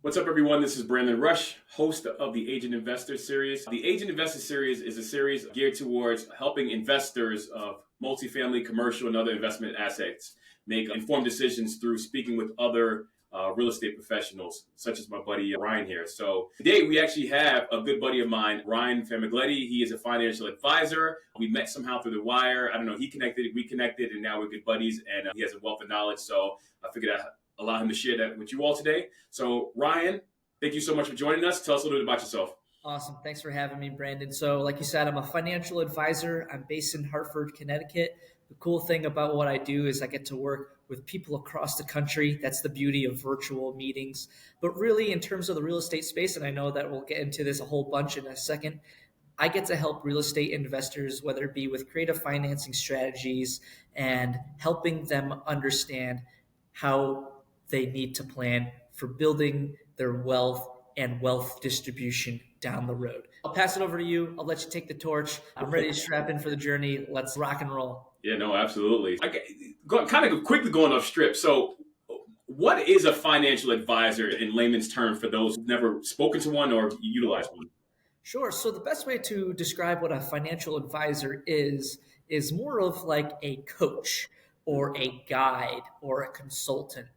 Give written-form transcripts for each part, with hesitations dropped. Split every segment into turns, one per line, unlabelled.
What's up, everyone? This is Brandon Rush, host of the Agent Investor Series. The Agent Investor Series is a series geared towards helping investors of multifamily, commercial, and other investment assets make informed decisions through speaking with other real estate professionals, such as my buddy Ryan here. So today we actually have a good buddy of mine, Ryan Famiglietti. He is a financial advisor. We met somehow through the wire. I don't know, he connected, we connected, and now we're good buddies, and he has a wealth of knowledge. So I figured I'd allow him to share that with you all today. So Ryan, thank you so much for joining us. Tell us a little bit about yourself.
Awesome. Thanks for having me, Brandon. So like you said, I'm a financial advisor. I'm based in Hartford, Connecticut. The cool thing about what I do is I get to work with people across the country. That's the beauty of virtual meetings. But really, in terms of the real estate space, and I know that we'll get into this a whole bunch in a second, I get to help real estate investors, whether it be with creative financing strategies and helping them understand how they need to plan for building their wealth and wealth distribution down the road. I'll pass it over to you. I'll let you take the torch. I'm ready to strap in for the journey. Let's rock and roll.
Yeah, no, absolutely. Kind of quickly going off strip. So what is a financial advisor in layman's terms for those who've never spoken to one or utilized one?
Sure. So the best way to describe what a financial advisor is more of like a coach or a guide or a consultant.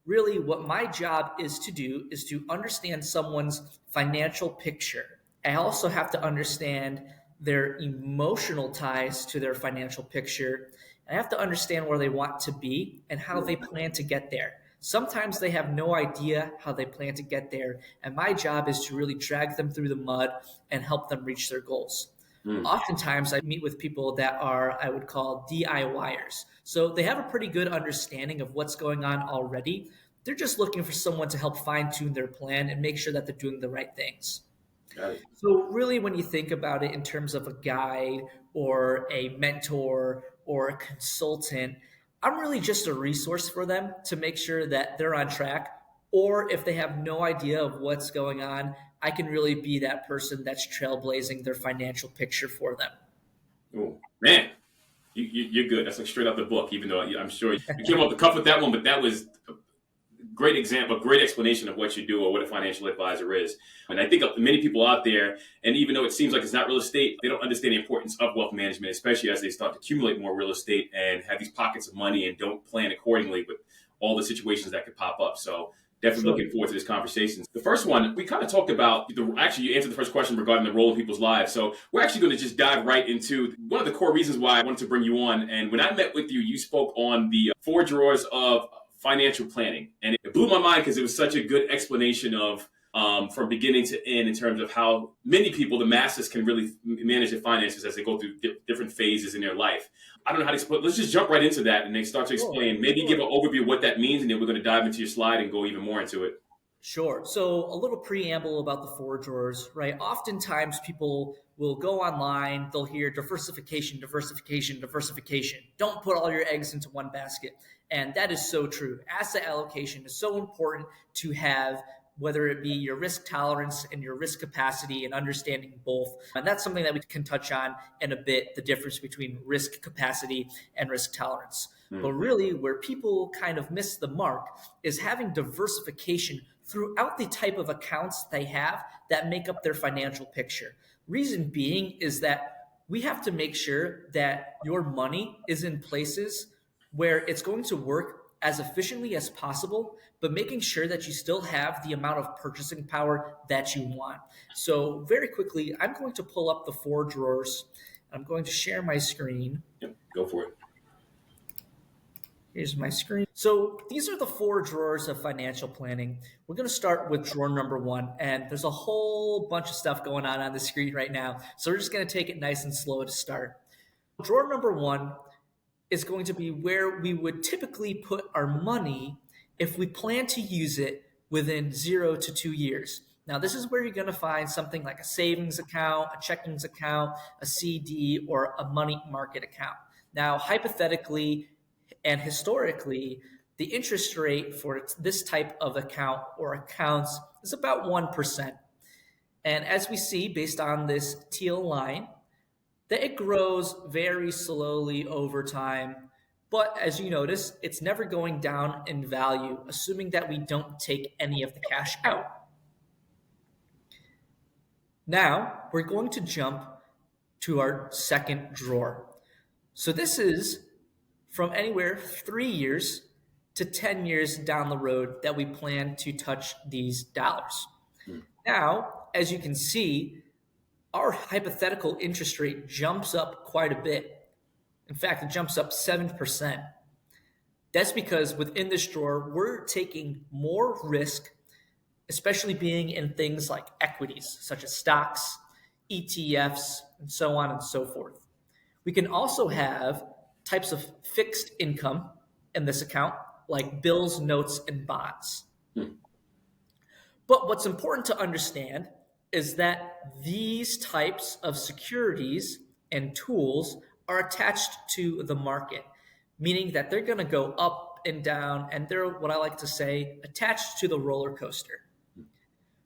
Really, what my job is to do is to understand someone's financial picture. I also have to understand their emotional ties to their financial picture. I have to understand where they want to be and how they plan to get there. Sometimes they have no idea how they plan to get there, and my job is to really drag them through the mud and help them reach their goals. Oftentimes, I meet with people that are, I would call DIYers. So they have a pretty good understanding of what's going on already. They're just looking for someone to help fine-tune their plan and make sure that they're doing the right things.
Got it.
So really, when you think about it in terms of a guide or a mentor or a consultant, I'm really just a resource for them to make sure that they're on track. Or if they have no idea of what's going on, I can really be that person that's trailblazing their financial picture for them.
Oh, man, you're good. That's like straight out the book, even though I'm sure you came off the cuff with that one, but that was a great example, a great explanation of what you do or what a financial advisor is. And I think many people out there, and even though it seems like it's not real estate, they don't understand the importance of wealth management, especially as they start to accumulate more real estate and have these pockets of money and don't plan accordingly with all the situations that could pop up. So definitely looking forward to this conversation. The first one, we kind of talked about, actually you answered the first question regarding the role in people's lives. So we're actually going to just dive right into one of the core reasons why I wanted to bring you on. And when I met with you, you spoke on the 4 drawers of financial planning. And it blew my mind because it was such a good explanation of from beginning to end in terms of how many people, the masses, can really manage their finances as they go through different phases in their life. I don't know how to explain. Let's just jump right into that and then start to explain. Maybe give an overview of what that means, and then we're going to dive into your slide and go even more into it.
Sure. So a little preamble about the 4 drawers, right? Oftentimes people will go online, they'll hear diversification, diversification, diversification. Don't put all your eggs into one basket. And that is so true. Asset allocation is so important to have, whether it be your risk tolerance and your risk capacity and understanding both. And that's something that we can touch on in a bit, the difference between risk capacity and risk tolerance. But really, where people kind of miss the mark is having diversification throughout the type of accounts they have that make up their financial picture. Reason being is that we have to make sure that your money is in places where it's going to work as efficiently as possible, but making sure that you still have the amount of purchasing power that you want. So very quickly, I'm going to pull up the 4 drawers. I'm going to share my screen.
Yep, go for it.
Here's my screen. So these are the 4 drawers of financial planning. We're going to start with drawer number 1, and there's a whole bunch of stuff going on the screen right now. So we're just going to take it nice and slow to start. Drawer number 1 is going to be where we would typically put our money if we plan to use it within 0 to 2 years. Now, this is where you're going to find something like a savings account, a checkings account, a CD, or a money market account. Now, hypothetically and historically, the interest rate for this type of account or accounts is about 1%. And as we see, based on this teal line, that it grows very slowly over time. But as you notice, it's never going down in value, assuming that we don't take any of the cash out. Now we're going to jump to our second drawer. So this is from anywhere 3 years to 10 years down the road that we plan to touch these dollars. Now, as you can see, our hypothetical interest rate jumps up quite a bit. In fact, it jumps up 7%. That's because within this drawer, we're taking more risk, especially being in things like equities, such as stocks, ETFs, and so on and so forth. We can also have types of fixed income in this account, like bills, notes, and bonds. But what's important to understand is that these types of securities and tools are attached to the market, meaning that they're going to go up and down, and they're, what I like to say, attached to the roller coaster.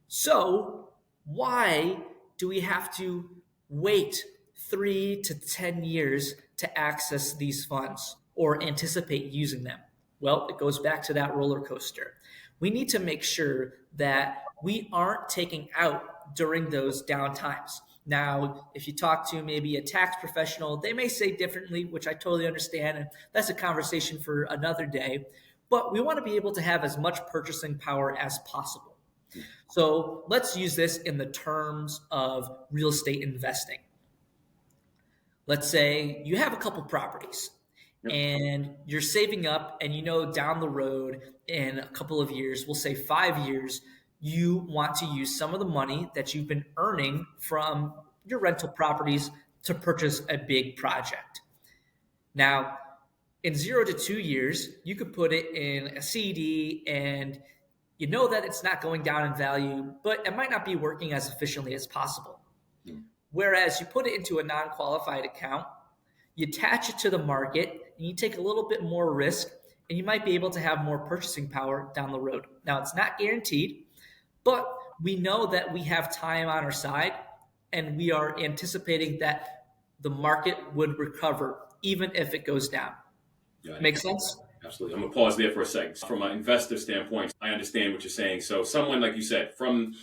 So why do we have to wait 3 to 10 years to access these funds or anticipate using them? Well, it goes back to that roller coaster. We need to make sure that we aren't taking out during those down times. Now, if you talk to maybe a tax professional, they may say differently, which I totally understand, and that's a conversation for another day. But we want to be able to have as much purchasing power as possible. So let's use this in the terms of real estate investing. Let's say you have a couple properties and you're saving up, and you know down the road in a couple of years, we'll say 5 years, you want to use some of the money that you've been earning from your rental properties to purchase a big project. Now, in 0 to 2 years, you could put it in a CD, and you know that it's not going down in value, but it might not be working as efficiently as possible. Whereas you put it into a non-qualified account, you attach it to the market, and you take a little bit more risk, and you might be able to have more purchasing power down the road. Now, it's not guaranteed, but we know that we have time on our side, and we are anticipating that the market would recover even if it goes down.
Yeah,
Make sense?
absolutely. I'm going to pause there for a second. From an investor standpoint, I understand what you're saying. So someone, like you said, from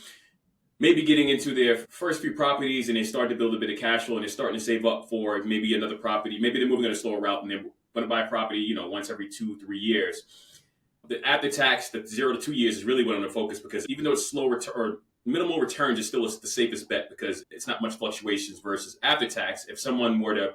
maybe getting into their first few properties, and they start to build a bit of cash flow, and they're starting to save up for maybe another property. Maybe they're moving at a slower route, and they're going to buy a property, once every 2-3 years. The after tax, the 0 to 2 years is really what I'm going to focus, because even though it's slow return or minimal returns, is still the safest bet because it's not much fluctuations versus after tax. If someone were to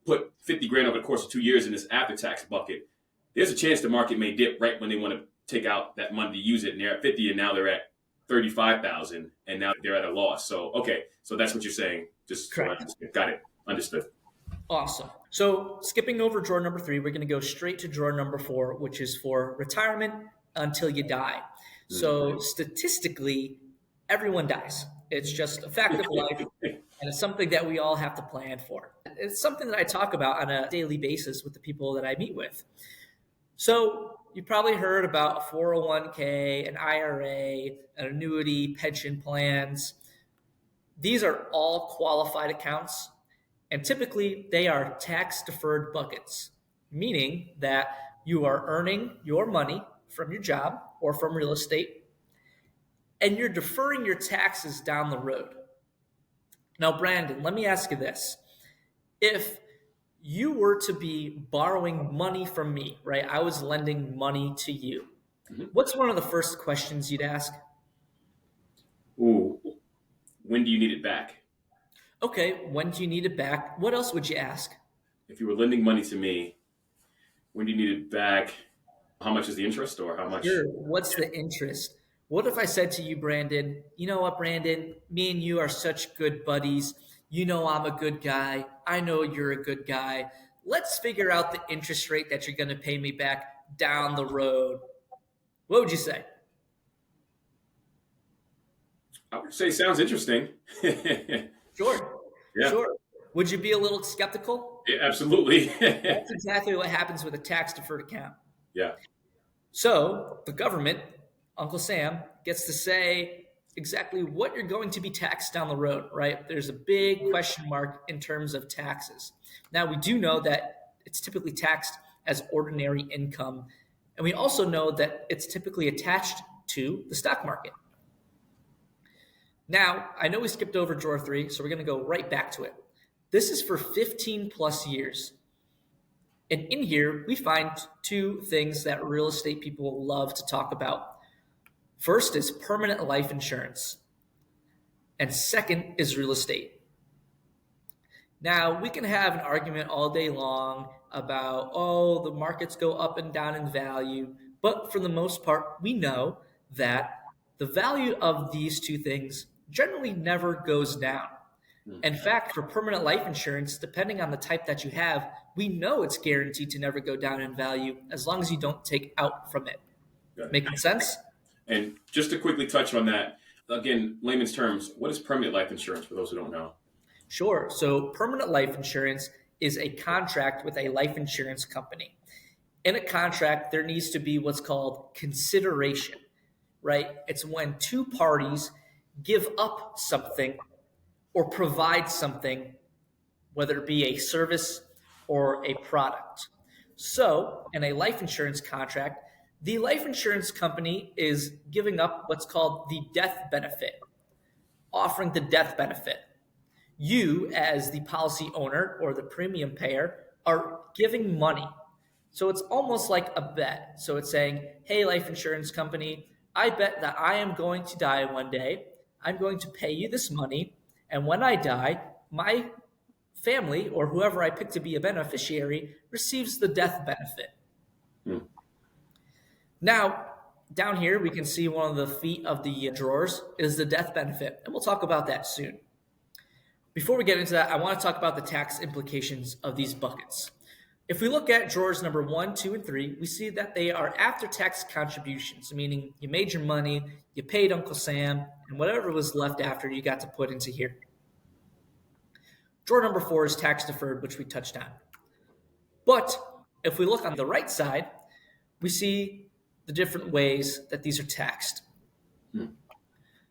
put 50 grand over the course of 2 years in this after tax bucket, there's a chance the market may dip right when they want to take out that money to use it, and they're at 50, and now they're at 35,000, and now they're at a loss. So, okay, so that's what you're saying. Just
Correct.
Got it. Understood.
Awesome. So skipping over drawer number 3, we're going to go straight to drawer number 4, which is for retirement until you die. So statistically, everyone dies. It's just a fact of life, and it's something that we all have to plan for. It's something that I talk about on a daily basis with the people that I meet with. So you probably heard about a 401k, an IRA, an annuity, pension plans. These are all qualified accounts, and typically they are tax-deferred buckets, meaning that you are earning your money from your job or from real estate, and you're deferring your taxes down the road. Now, Brandon, let me ask you this. If you were to be borrowing money from me, right? I was lending money to you. What's one of the first questions you'd ask?
Ooh, when do you need it back?
Okay, when do you need it back? What else would you ask?
If you were lending money to me, when do you need it back? How much is the interest, or how much?
Sure. What's the interest? What if I said to you, Brandon, you know what, Brandon, me and you are such good buddies. You know I'm a good guy. I know you're a good guy. Let's figure out the interest rate that you're going to pay me back down the road. What would you say?
I would say sounds interesting.
Sure.
Yeah.
Sure. Would you be a little skeptical?
Yeah, absolutely.
That's exactly what happens with a tax-deferred account.
Yeah.
So the government, Uncle Sam, gets to say exactly what you're going to be taxed down the road, right? There's a big question mark in terms of taxes. Now, we do know that it's typically taxed as ordinary income, and we also know that it's typically attached to the stock market. Now, I know we skipped over drawer 3, so we're going to go right back to it. This is for 15 plus years. And in here, we find two things that real estate people love to talk about. First is permanent life insurance, and second is real estate. Now, we can have an argument all day long about, oh, the markets go up and down in value, but for the most part, we know that the value of these two things generally never goes down. In fact, for permanent life insurance, depending on the type that you have, we know it's guaranteed to never go down in value as long as you don't take out from it. Making sense?
And just to quickly touch on that, again, layman's terms, what is permanent life insurance for those who don't know?
Sure. So permanent life insurance is a contract with a life insurance company. In a contract, there needs to be what's called consideration, right? It's when two parties give up something or provide something, whether it be a service or a product. So in a life insurance contract, the life insurance company is giving up what's called the death benefit, offering the death benefit. You, as the policy owner or the premium payer, are giving money. So it's almost like a bet. So it's saying, hey, life insurance company, I bet that I am going to die one day. I'm going to pay you this money. And when I die, my family or whoever I pick to be a beneficiary receives the death benefit. Now, down here, we can see one of the feet of the drawers is the death benefit. And we'll talk about that soon. Before we get into that, I want to talk about the tax implications of these buckets. If we look at drawers number 1, 2, and 3, we see that they are after-tax contributions, meaning you made your money, you paid Uncle Sam, and whatever was left after you got to put into here. Drawer number 4 is tax-deferred, which we touched on. But if we look on the right side, we see the different ways that these are taxed.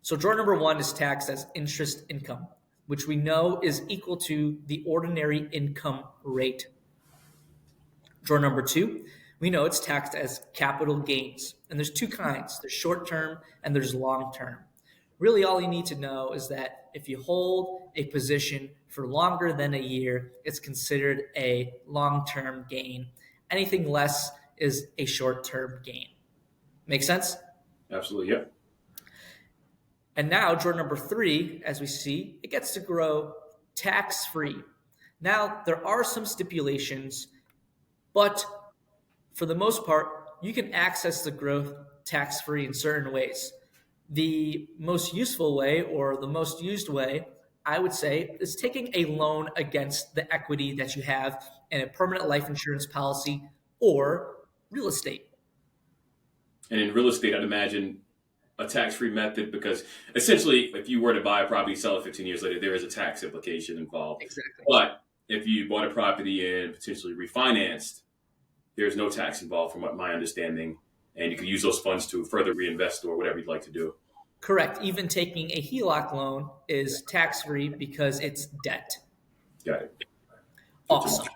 So drawer number 1 is taxed as interest income, which we know is equal to the ordinary income rate. Drawer number 2, we know it's taxed as capital gains. And there's two kinds. There's short-term and there's long-term. Really, all you need to know is that if you hold a position for longer than a year, it's considered a long-term gain. Anything less is a short-term gain. Make sense?
Absolutely, yep.
And now, drawer number 3, as we see, it gets to grow tax-free. Now, there are some stipulations, but for the most part, you can access the growth tax-free in certain ways. The most useful way, or the most used way, I would say, is taking a loan against the equity that you have in a permanent life insurance policy or real estate.
And in real estate, I'd imagine a tax-free method, because essentially, if you were to buy a property, sell it 15 years later, there is a tax implication involved.
Exactly.
But if you bought a property and potentially refinanced, there's no tax involved from what my understanding, and you can use those funds to further reinvest or whatever you'd like to do.
Correct. Even taking a HELOC loan is tax-free because it's debt.
Got it.
Awesome.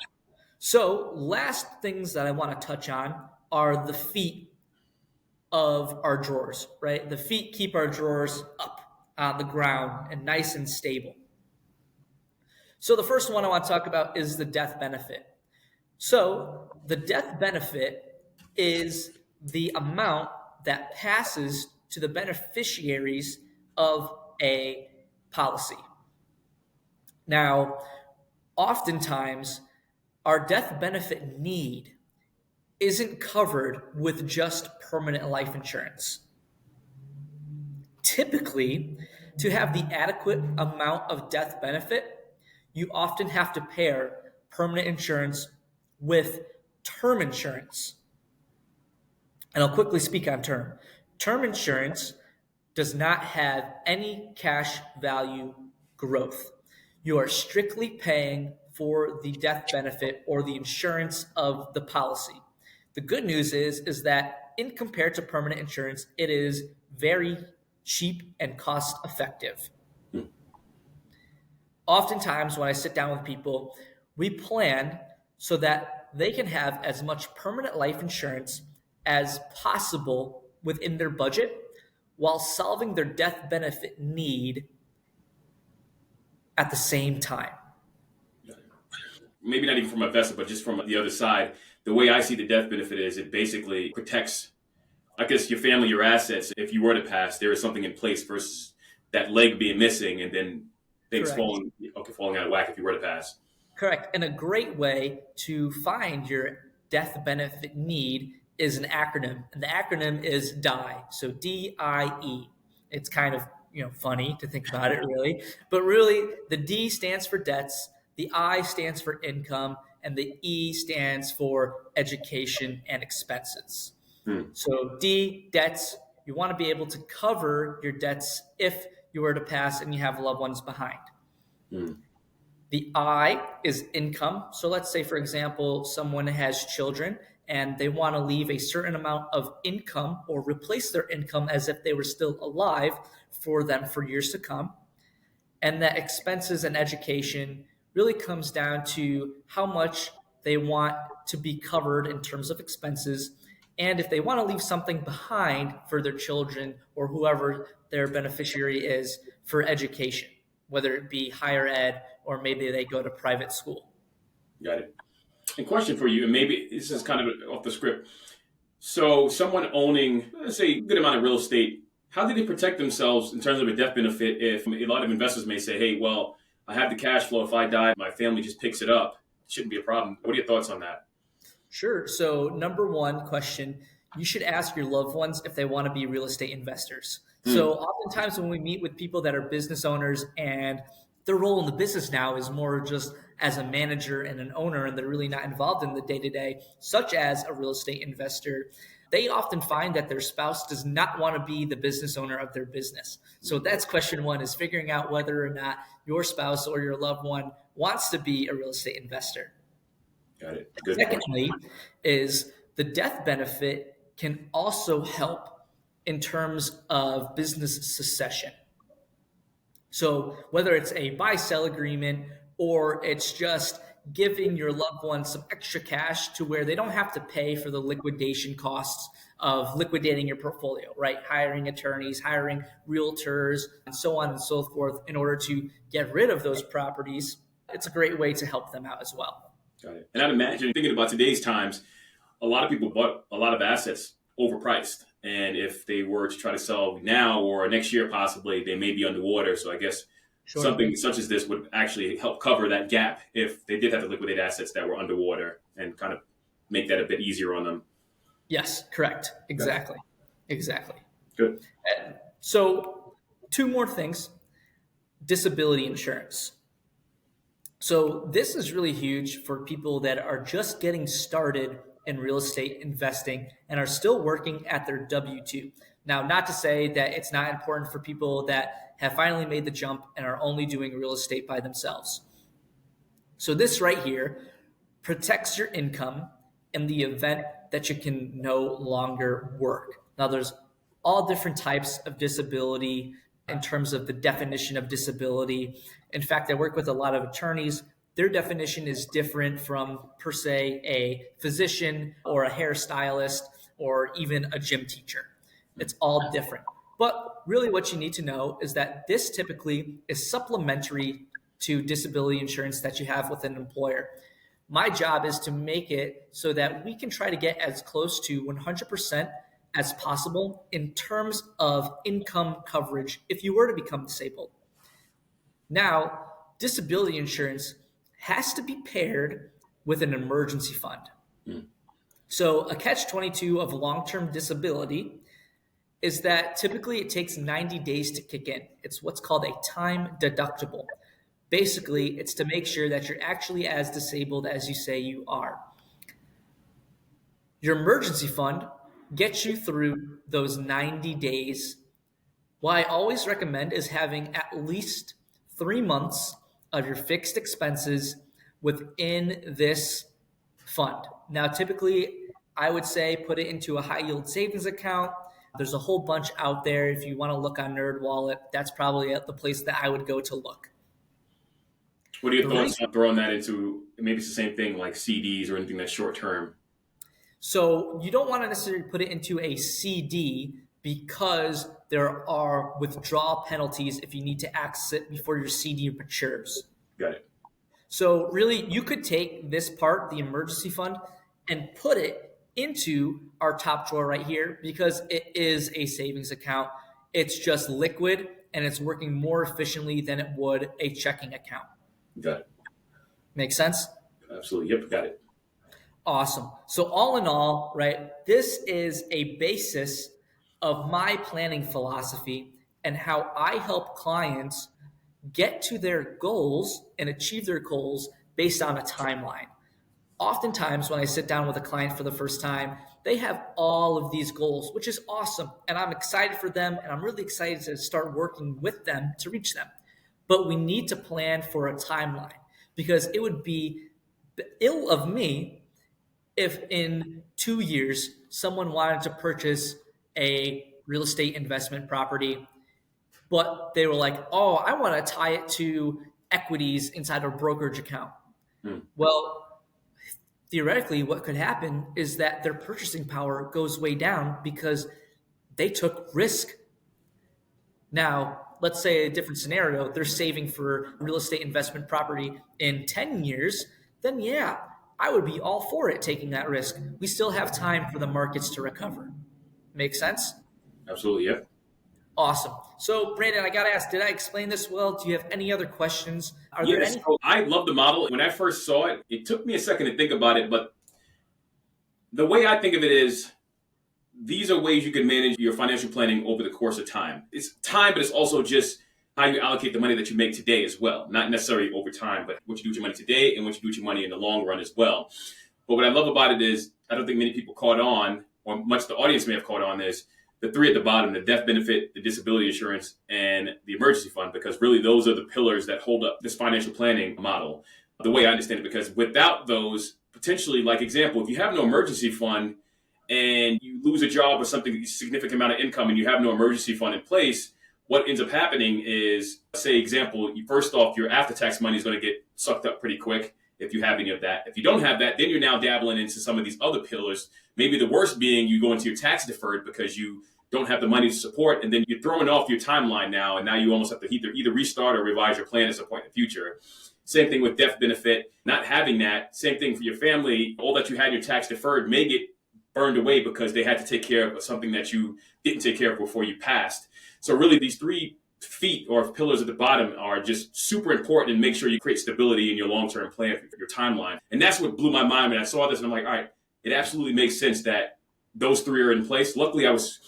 So last things that I want to touch on are the feet of our drawers, right? The feet keep our drawers up on the ground and nice and stable. So the first one I want to talk about is the death benefit. So the death benefit is the amount that passes to the beneficiaries of a policy. Now, oftentimes, our death benefit need isn't covered with just permanent life insurance. Typically, to have the adequate amount of death benefit, you often have to pair permanent insurance with term insurance. And I'll quickly speak on term. Term insurance does not have any cash value growth. You are strictly paying for the death benefit or the insurance of the policy. The good news is that in compared to permanent insurance, it is very cheap and cost effective. Oftentimes when I sit down with people, we plan so that they can have as much permanent life insurance as possible within their budget, while solving their death benefit need at the same time.
Maybe not even from an investor, but just from the other side, the way I see the death benefit is it basically protects, I guess, your family, your assets. If you were to pass, there is something in place versus that leg being missing and then things
Correct.
falling out of whack if you were to pass.
Correct. And a great way to find your death benefit need is an acronym. And the acronym is DIE. So DIE. It's kind of funny to think about it, really. But really, the D stands for debts, the I stands for income, and the E stands for education and expenses. So D, debts. You want to be able to cover your debts if you were to pass and you have loved ones behind. The I is income. So let's say, for example, someone has children and they want to leave a certain amount of income or replace their income as if they were still alive for them for years to come. And that expenses and education really comes down to how much they want to be covered in terms of expenses, and if they want to leave something behind for their children or whoever their beneficiary is for education, whether it be higher ed or maybe they go to private school.
Got it. And question for you, and maybe this is kind of off the script. So someone owning, let's say, a good amount of real estate, how do they protect themselves in terms of a death benefit if a lot of investors may say, hey, well, I have the cash flow. If I die, my family just picks it up. It shouldn't be a problem. What are your thoughts on that?
Sure. So number one question, you should ask your loved ones if they want to be real estate investors. So oftentimes when we meet with people that are business owners and their role in the business now is more just as a manager and an owner, and they're really not involved in the day-to-day, such as a real estate investor, they often find that their spouse does not want to be the business owner of their business. So that's question one, is figuring out whether or not your spouse or your loved one wants to be a real estate investor.
Got it. Good.
Secondly, is the death benefit can also help in terms of business succession. So whether it's a buy-sell agreement or it's just giving your loved one some extra cash to where they don't have to pay for the liquidation costs of liquidating your portfolio, right? Hiring attorneys, hiring realtors, and so on and so forth in order to get rid of those properties. It's a great way to help them out as well.
Got it. And I'd imagine, thinking about today's times, a lot of people bought a lot of assets overpriced. And if they were to try to sell now or next year, possibly, they may be underwater. So I guess something such as this would actually help cover that gap if they did have to liquidate assets that were underwater and kind of make that a bit easier on them.
Yes, correct. Exactly.
Good.
So 2 more things. Disability insurance. So this is really huge for people that are just getting started in real estate investing and are still working at their W-2. Now, not to say that it's not important for people that have finally made the jump and are only doing real estate by themselves. So this right here protects your income in the event that you can no longer work. Now, there's all different types of disability in terms of the definition of disability. In fact, I work with a lot of attorneys. Their definition is different from, per se, a physician or a hairstylist or even a gym teacher. It's all different. But really what you need to know is that this typically is supplementary to disability insurance that you have with an employer. My job is to make it so that we can try to get as close to 100% as possible in terms of income coverage if you were to become disabled. Now, disability insurance has to be paired with an emergency fund. So a catch-22 of long-term disability is that typically it takes 90 days to kick in. It's what's called a time deductible. Basically, it's to make sure that you're actually as disabled as you say you are. Your emergency fund gets you through those 90 days. What I always recommend is having at least 3 months of your fixed expenses within this fund. Now, typically, I would say put it into a high yield savings account. There's a whole bunch out there. If you want to look on NerdWallet, that's probably the place that I would go to look.
What are your thoughts on throwing that into, maybe it's the same thing like CDs or anything that's short term?
So you don't want to necessarily put it into a CD because there are withdrawal penalties if you need to access it before your CD matures.
Got it.
So really, you could take this part, the emergency fund, and put it into our top drawer right here because it is a savings account. It's just liquid and it's working more efficiently than it would a checking account.
Got it.
Make sense?
Absolutely. Yep. Got it.
Awesome. So all in all, right, this is a basis of my planning philosophy and how I help clients get to their goals and achieve their goals based on a timeline. Oftentimes when I sit down with a client for the first time, they have all of these goals, which is awesome. And I'm excited for them. And I'm really excited to start working with them to reach them. But we need to plan for a timeline because it would be ill of me if in 2 years someone wanted to purchase a real estate investment property, but they were like, oh, I want to tie it to equities inside a brokerage account. Well, theoretically, what could happen is that their purchasing power goes way down because they took risk. Now, let's say a different scenario, they're saving for real estate investment property in 10 years, then yeah, I would be all for it taking that risk. We still have time for the markets to recover. Make sense?
Absolutely. Yep.
Awesome. So, Brandon, I got to ask, did I explain this well? Do you have any other questions? Are there any?
So I love the model. When I first saw it, it took me a second to think about it, but the way I think of it is these are ways you can manage your financial planning over the course of time. It's time, but it's also just how you allocate the money that you make today as well. Not necessarily over time, but what you do with your money today and what you do with your money in the long run as well. But what I love about it is I don't think many people caught on, or much the audience may have caught on, is the three at the bottom: the death benefit, the disability insurance, and the emergency fund, because really those are the pillars that hold up this financial planning model, the way I understand it. Because without those, potentially, like example, if you have no emergency fund and you lose a job or something, significant amount of income, and you have no emergency fund in place, what ends up happening is, say example, first off, your after-tax money is going to get sucked up pretty quick if you have any of that. If you don't have that, then you're now dabbling into some of these other pillars. Maybe the worst being you go into your tax deferred because you don't have the money to support, and then you're throwing off your timeline now, and now you almost have to either restart or revise your plan at some point in the future. Same thing with death benefit, not having that. Same thing for your family. All that you had in your tax deferred may get burned away because they had to take care of something that you didn't take care of before you passed. So really these 3 feet or pillars at the bottom are just super important, and make sure you create stability in your long-term plan for your timeline. And that's what blew my mind when I saw this. And I'm like, all right, it absolutely makes sense that those 3 are in place. Luckily, I was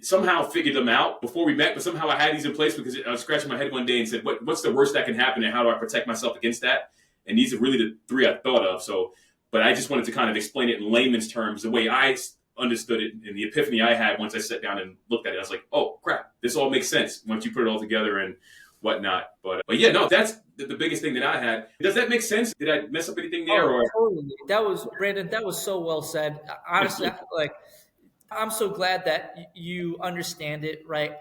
somehow figured them out before we met, but somehow I had these in place because I was scratching my head one day and said, what's the worst that can happen and how do I protect myself against that? And these are really the 3 I thought of. So, but I just wanted to kind of explain it in layman's terms, the way I understood it, and the epiphany I had once I sat down and looked at it. I was like, oh crap, this all makes sense once you put it all together and whatnot. But yeah, no, that's the biggest thing that I had. Does that make sense? Did I mess up anything there?
Totally. That was, Brandon, that was so well said. Honestly, I'm so glad that you understand it, right?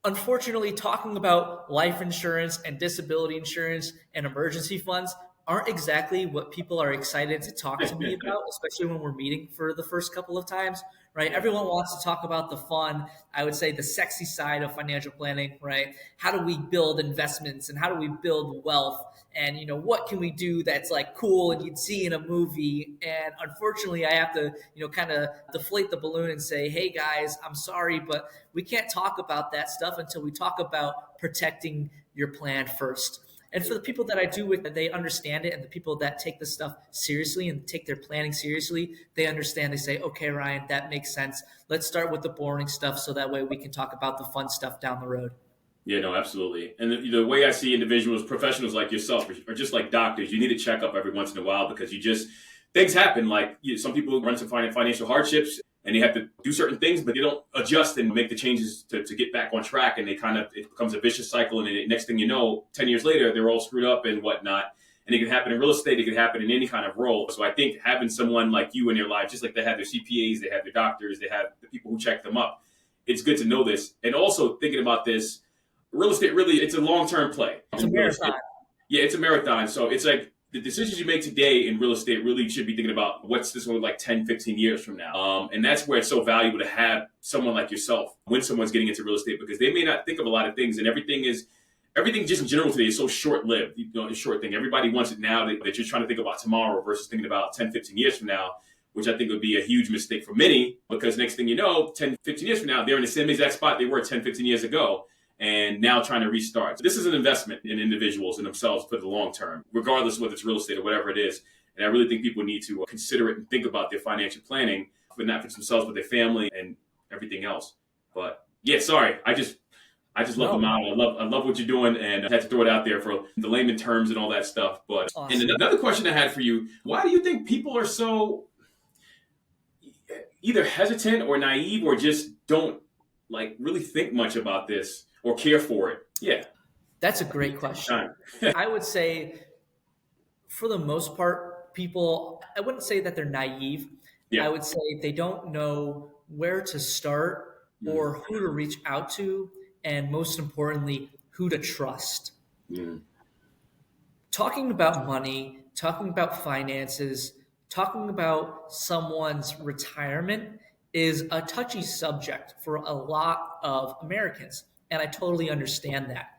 Unfortunately, talking about life insurance and disability insurance and emergency funds aren't exactly what people are excited to talk to me about, especially when we're meeting for the first couple of times, right? Everyone wants to talk about the fun, I would say the sexy side of financial planning, right? How do we build investments and how do we build wealth? And, what can we do that's like cool and you'd see in a movie? And unfortunately, I have to, kind of deflate the balloon and say, hey guys, I'm sorry, but we can't talk about that stuff until we talk about protecting your plan first. And for the people that I do with, they understand it, and the people that take this stuff seriously and take their planning seriously, they understand. They say, okay, Ryan, that makes sense. Let's start with the boring stuff so that way we can talk about the fun stuff down the road.
Yeah, no, absolutely. And the way I see individuals, professionals like yourself, are just like doctors. You need a checkup every once in a while because things happen. Like some people run some financial hardships and they have to do certain things, but they don't adjust and make the changes to get back on track. And it becomes a vicious cycle. And then next thing you know, 10 years later, they're all screwed up and whatnot. And it can happen in real estate. It can happen in any kind of role. So I think having someone like you in their life, just like they have their CPAs, they have their doctors, they have the people who check them up. It's good to know this. And also thinking about this, real estate, really, it's a long-term play.
It's a marathon.
Yeah, it's a marathon. So it's like the decisions you make today in real estate really should be thinking about what's this one like 10, 15 years from now. And that's where it's so valuable to have someone like yourself when someone's getting into real estate, because they may not think of a lot of things, and everything just in general today is so short-lived. It's a short thing. Everybody wants it now that you're trying to think about tomorrow versus thinking about 10, 15 years from now, which I think would be a huge mistake for many, because next thing you know, 10, 15 years from now, they're in the same exact spot they were 10, 15 years ago, and now trying to restart. So this is an investment in individuals and themselves for the long term, regardless of whether it's real estate or whatever it is. And I really think people need to consider it and think about their financial planning, but not for themselves, but their family and everything else. But yeah, sorry, I just love the model. I love what you're doing, and I had to throw it out there for the layman terms and all that stuff. But awesome. And another question I had for you: why do you think people are so either hesitant or naive, or just don't really think much about this or care for it? Yeah,
that's a great question. I would say, for the most part, people, I wouldn't say that they're naive. Yeah. I would say they don't know where to start or who to reach out to, and most importantly, who to trust. Talking about money, talking about finances, talking about someone's retirement is a touchy subject for a lot of Americans, and I totally understand that.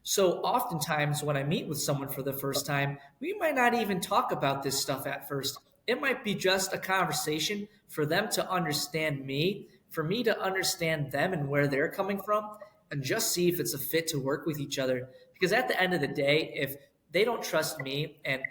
So oftentimes when I meet with someone for the first time, we might not even talk about this stuff at first. It might be just a conversation for them to understand me, for me to understand them and where they're coming from, and just see if it's a fit to work with each other. Because at the end of the day, if they don't trust me, and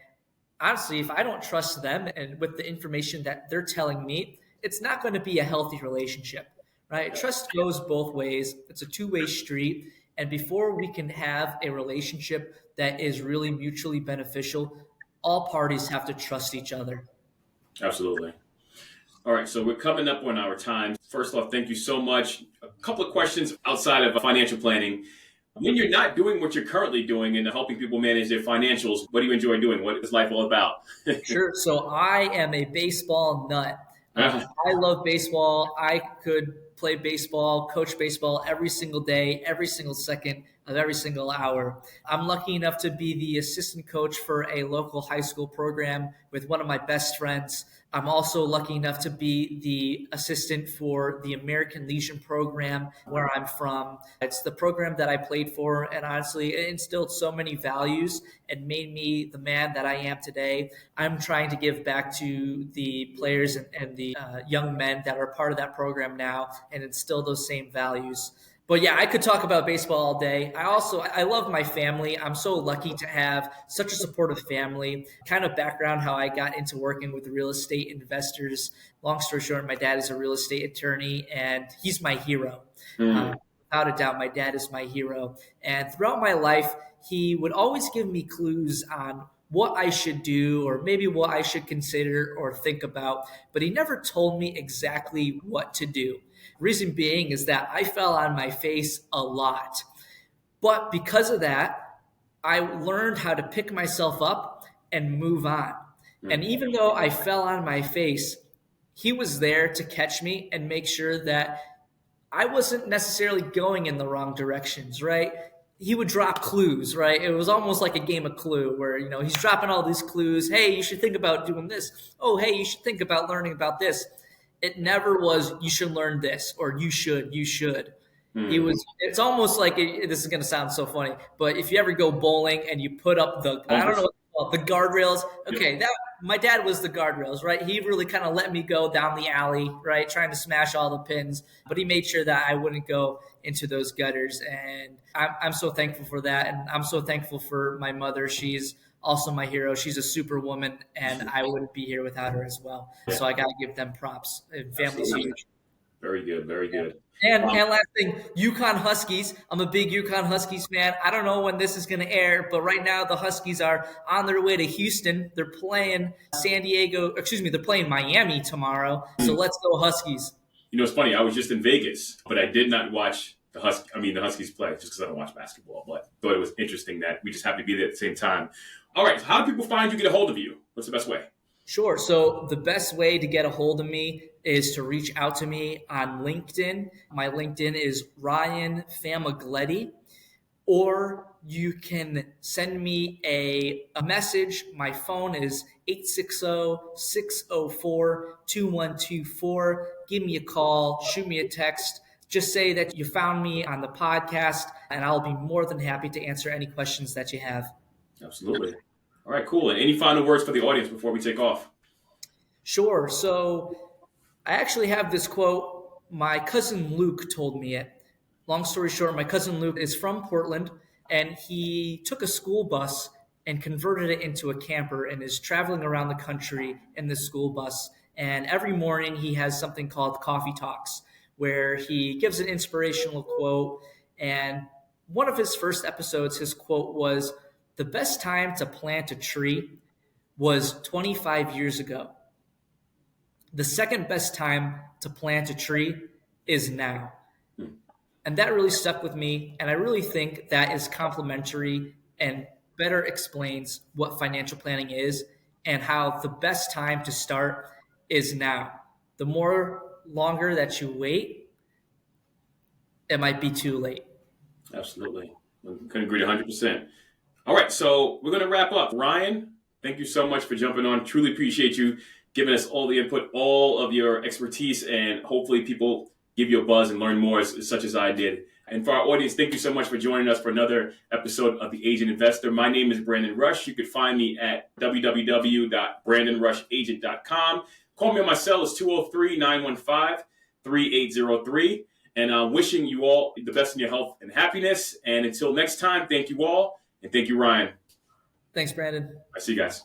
honestly, if I don't trust them and with the information that they're telling me, it's not going to be a healthy relationship, right? Trust goes both ways. It's a two-way street. And before we can have a relationship that is really mutually beneficial, all parties have to trust each other.
Absolutely. All right, so we're coming up on our time. First off, thank you so much. A couple of questions outside of financial planning. When you're not doing what you're currently doing and helping people manage their financials, what do you enjoy doing? What is life all about?
Sure. So I am a baseball nut. I love baseball. I could play baseball, coach baseball every single day, every single second of every single hour. I'm lucky enough to be the assistant coach for a local high school program with one of my best friends. I'm also lucky enough to be the assistant for the American Legion program where I'm from. It's the program that I played for, and honestly, it instilled so many values and made me the man that I am today. I'm trying to give back to the players and the young men that are part of that program now and instill those same values. But yeah, I could talk about baseball all day. I love my family. I'm so lucky to have such a supportive family. Kind of background how I got into working with real estate investors. Long story short, my dad is a real estate attorney, and he's my hero. Without a doubt, my dad is my hero. And throughout my life, he would always give me clues on what I should do or maybe what I should consider or think about, but he never told me exactly what to do. Reason being is that I fell on my face a lot. But because of that, I learned how to pick myself up and move on. And even though I fell on my face, he was there to catch me and make sure that I wasn't necessarily going in the wrong directions, right? He would drop clues, right? It was almost like a game of Clue where, he's dropping all these clues. Hey, you should think about doing this. Oh, hey, you should think about learning about this. It never was, you should learn this, or you should. It's almost like, this is going to sound so funny, but if you ever go bowling and you put up the guardrails, okay, my dad was the guardrails, right? He really kind of let me go down the alley, right? Trying to smash all the pins, but he made sure that I wouldn't go into those gutters. And I'm so thankful for that. And I'm so thankful for my mother. She's also my hero. She's a superwoman, and I wouldn't be here without her as well. So I got to give them props. And family's huge.
Very good. Very good.
And last thing, UConn Huskies. I'm a big UConn Huskies fan. I don't know when this is going to air, but right now the Huskies are on their way to Houston. They're playing they're playing Miami tomorrow. So let's go Huskies.
It's funny. I was just in Vegas, but I did not watch the Huskies play just because I don't watch basketball. But thought it was interesting that we just happened to be there at the same time. All right. So how do people find you, get a hold of you? What's the best way?
Sure. So the best way to get a hold of me is to reach out to me on LinkedIn. My LinkedIn is Ryan Famiglietti. or you can send me a message. My phone is 860-604-2124. Give me a call, shoot me a text. Just say that you found me on the podcast, and I'll be more than happy to answer any questions that you have.
Absolutely. All right, cool. And any final words for the audience before we take off?
Sure. So I actually have this quote. My cousin Luke told me it. Long story short, my cousin Luke is from Portland, and he took a school bus and converted it into a camper and is traveling around the country in this school bus. And every morning he has something called Coffee Talks, where he gives an inspirational quote. And one of his first episodes, his quote was, "The best time to plant a tree was 25 years ago. The second best time to plant a tree is now." And that really stuck with me. And I really think that is complementary and better explains what financial planning is and how the best time to start is now. The more longer that you wait, it might be too late.
Absolutely. I couldn't agree 100%. All right, so we're going to wrap up. Ryan, thank you so much for jumping on. Truly appreciate you giving us all the input, all of your expertise, and hopefully people give you a buzz and learn more, such as I did. And for our audience, thank you so much for joining us for another episode of The Agent Investor. My name is Brandon Rush. You could find me at www.brandonrushagent.com. Call me on my cell. It's 203-915-3803. And wishing you all the best in your health and happiness. And until next time, thank you all. And thank you, Ryan.
Thanks, Brandon.
I see you guys.